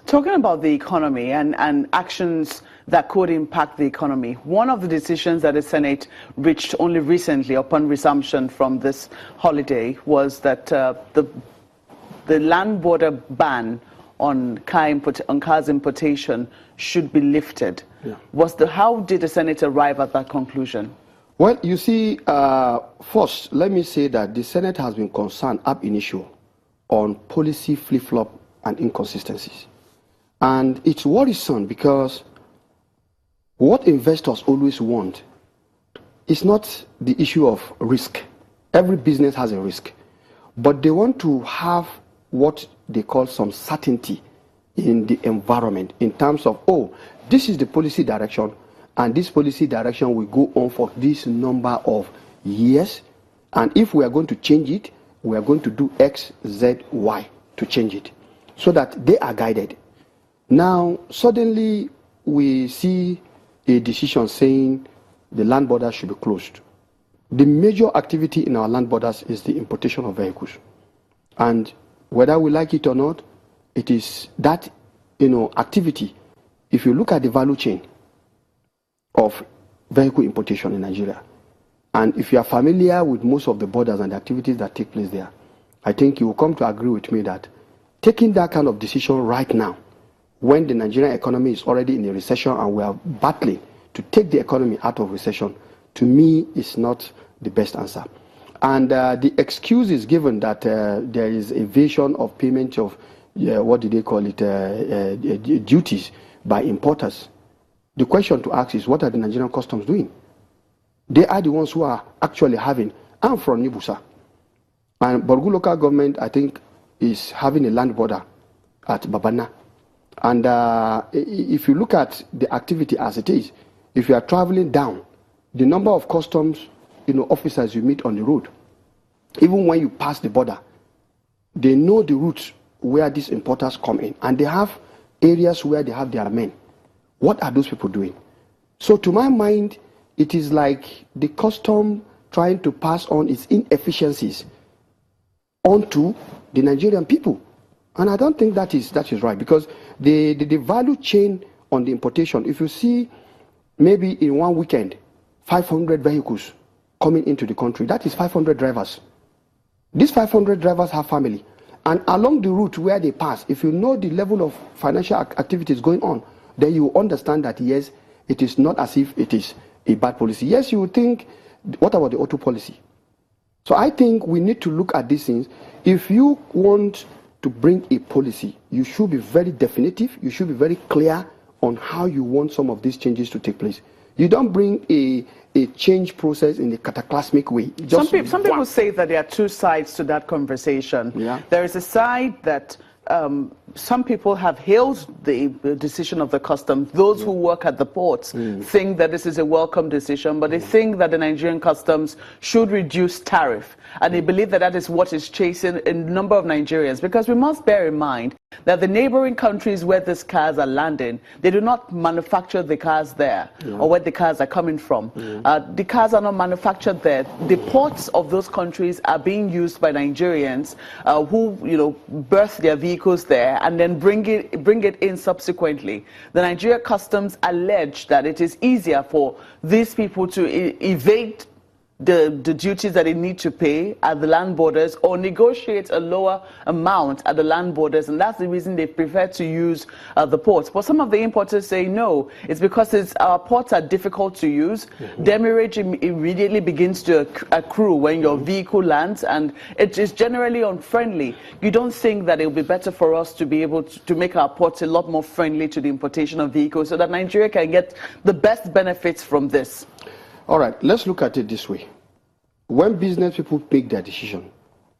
Talking about the economy and actions that could impact the economy, one of the decisions that the Senate reached only recently upon resumption from this holiday was that the land border ban on cars importation should be lifted. Yeah. How did the Senate arrive at that conclusion? Well, you see, first, let me say that the Senate has been concerned ab initio on policy flip-flop and inconsistencies. And it's worrisome because what investors always want is not the issue of risk. Every business has a risk. But they want to have what they call some certainty in the environment in terms of, oh, this is the policy direction, and this policy direction will go on for this number of years. And if we are going to change it, we are going to do X, Z, Y to change it so that they are guided. Now, suddenly, we see a decision saying the land borders should be closed. The major activity in our land borders is the importation of vehicles. And whether we like it or not, it is that, activity. If you look at the value chain of vehicle importation in Nigeria, and if you are familiar with most of the borders and the activities that take place there, I think you will come to agree with me that taking that kind of decision right now, when the Nigerian economy is already in a recession and we are battling to take the economy out of recession, to me is not the best answer. And the excuse is given that there is evasion of payment of, what do they call it, duties by importers. The question to ask is, what are the Nigerian customs doing? They are the ones who are actually having, I'm from Nibusa. And Borgu local government, I think, is having a land border at Babana. And if you look at the activity as it is, if you are traveling down, the number of customs officers you meet on the road, even when you pass the border, they know the routes where these importers come in. And they have areas where they have their men. What are those people doing? So to my mind, it is like the custom trying to pass on its inefficiencies onto the Nigerian people. And I don't think that is right, because the value chain on the importation, if you see maybe in one weekend, 500 vehicles coming into the country, that is 500 drivers. These 500 drivers have family. And along the route where they pass, if you know the level of financial activities going on, then you understand that, yes, it is not as if it is a bad policy. Yes, you would think, what about the auto policy? So I think we need to look at these things. If you want to bring a policy, you should be very definitive, you should be very clear on how you want some of these changes to take place. You don't bring a change process in a cataclysmic way. Some people say that there are two sides to that conversation. Yeah. There is a side that some people have hailed the decision of the customs. Those who work at the ports think that this is a welcome decision, but they think that the Nigerian customs should reduce tariff. And they believe that that is what is chasing a number of Nigerians. Because we must bear in mind that the neighboring countries where these cars are landing, they do not manufacture the cars there, or where the cars are coming from. The cars are not manufactured there. The ports of those countries are being used by Nigerians who, birth their vehicles there and then bring it in subsequently. The Nigeria customs allege that it is easier for these people to evade the duties that they need to pay at the land borders or negotiate a lower amount at the land borders, and that's the reason they prefer to use the ports. But some of the importers say no, it's because our ports are difficult to use. Demurrage immediately begins to accrue when your vehicle lands, and it is generally unfriendly. You don't think that it would be better for us to be able to make our ports a lot more friendly to the importation of vehicles so that Nigeria can get the best benefits from this? All right, let's look at it this way. When business people make their decision,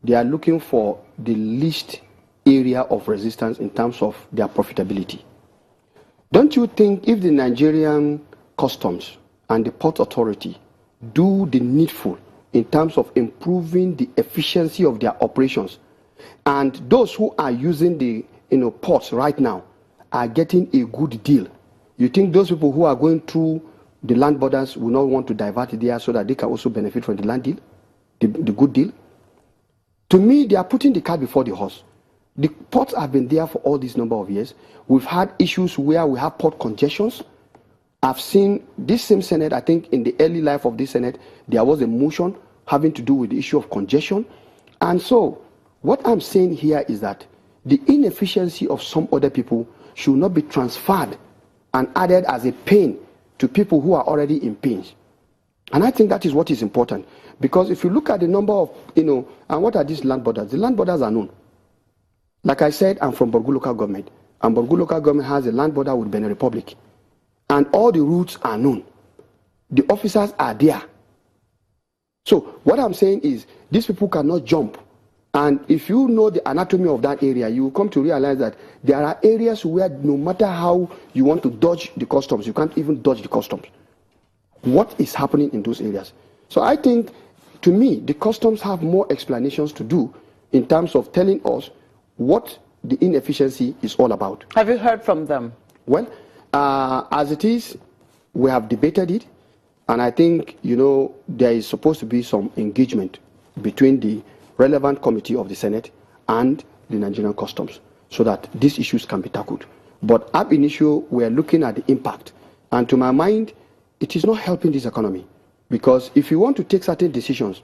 they are looking for the least area of resistance in terms of their profitability. Don't you think if the Nigerian customs and the port authority do the needful in terms of improving the efficiency of their operations, and those who are using the ports right now are getting a good deal, you think those people who are going through the land borders will not want to divert it there so that they can also benefit from the land deal, the good deal? To me, they are putting the cart before the horse. The ports have been there for all this number of years. We've had issues where we have port congestions. I've seen this same Senate, I think in the early life of this Senate, there was a motion having to do with the issue of congestion. And so, what I'm saying here is that the inefficiency of some other people should not be transferred and added as a pain to people who are already in pain. And I think that is what is important. Because if you look at the number of, and what are these land borders? The land borders are known. Like I said, I'm from Borgu local government. And Borgu local government has a land border with Benin Republic. And all the routes are known. The officers are there. So what I'm saying is, these people cannot jump. And if you know the anatomy of that area, you will come to realize that there are areas where no matter how you want to dodge the customs, you can't even dodge the customs. What is happening in those areas? So I think, to me, the customs have more explanations to do in terms of telling us what the inefficiency is all about. Have you heard from them? Well, as it is, we have debated it, and I think, there is supposed to be some engagement between the relevant committee of the Senate and the Nigerian customs so that these issues can be tackled. But ab initio, we are looking at the impact. And to my mind, it is not helping this economy. Because if you want to take certain decisions,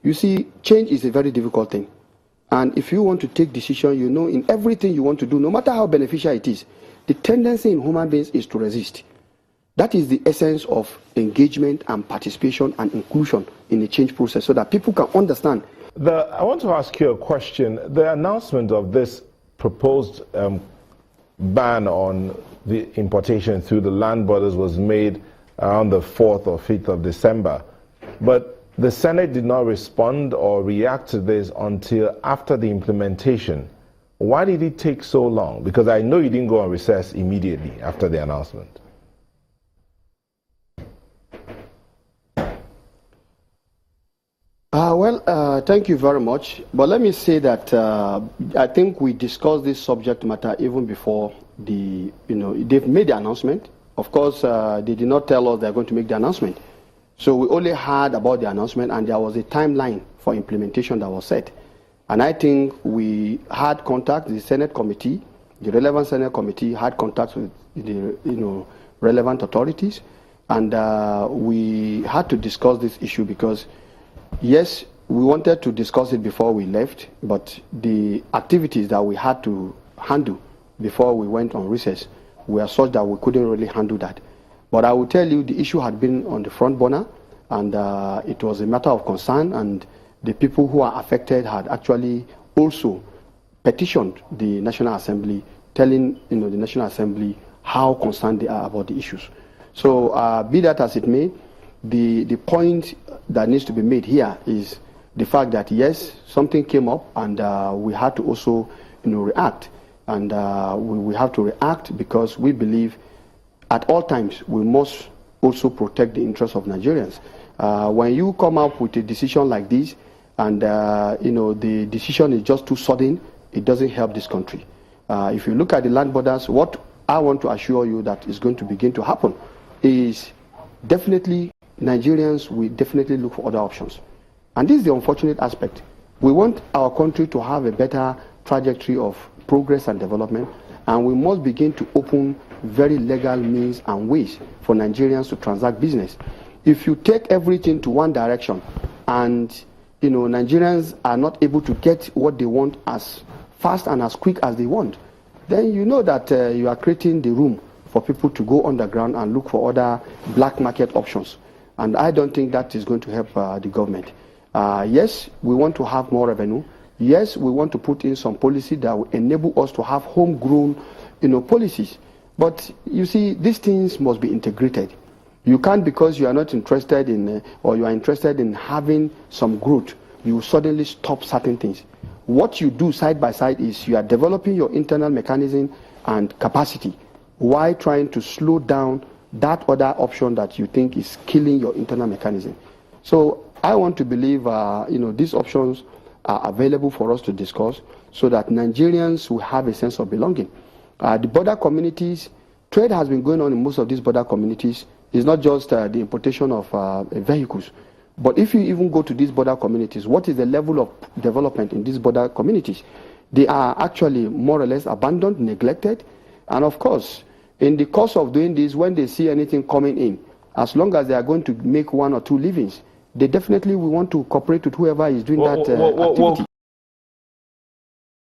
you see, change is a very difficult thing. And if you want to take decisions, in everything you want to do, no matter how beneficial it is, the tendency in human beings is to resist. That is the essence of engagement and participation and inclusion in the change process so that people can understand. I want to ask you a question. The announcement of this proposed ban on the importation through the land borders was made around the 4th or 5th of December. But the Senate did not respond or react to this until after the implementation. Why did it take so long? Because I know you didn't go on recess immediately after the announcement. Thank you very much. But let me say that I think we discussed this subject matter even before they've made the announcement. Of course, they did not tell us they're going to make the announcement. So we only heard about the announcement, and there was a timeline for implementation that was set. And I think we had contact, the Senate committee, the relevant Senate committee had contact with the relevant authorities, and we had to discuss this issue because, yes, we wanted to discuss it before we left, but the activities that we had to handle before we went on recess were such that we couldn't really handle that. But I will tell you, the issue had been on the front burner, and it was a matter of concern, and the people who are affected had actually also petitioned the National Assembly, telling the National Assembly how concerned they are about the issues. So be that as it may, the point that needs to be made here is the fact that, yes, something came up, and we had to also react. And we have to react because we believe at all times we must also protect the interests of Nigerians. When you come up with a decision like this, and the decision is just too sudden, it doesn't help this country. If you look at the land borders, what I want to assure you that is going to begin to happen is definitely Nigerians will definitely look for other options. And this is the unfortunate aspect. We want our country to have a better trajectory of progress and development, and we must begin to open very legal means and ways for Nigerians to transact business. If you take everything to one direction and Nigerians are not able to get what they want as fast and as quick as they want, then you know that you are creating the room for people to go underground and look for other black market options. And I don't think that is going to help the government. Yes, we want to have more revenue. Yes, we want to put in some policy that will enable us to have homegrown, policies. But you see, these things must be integrated. You can't, because you are not interested in, or you are interested in having some growth, you suddenly stop certain things. What you do side by side is you are developing your internal mechanism and capacity while trying to slow down that other option that you think is killing your internal mechanism. So I want to believe, these options are available for us to discuss so that Nigerians will have a sense of belonging. The border communities, trade has been going on in most of these border communities. It's not just the importation of vehicles. But if you even go to these border communities, what is the level of development in these border communities? They are actually more or less abandoned, neglected. And of course, in the course of doing this, when they see anything coming in, as long as they are going to make 1 or 2 livings, they definitely will want to cooperate with whoever is doing that activity.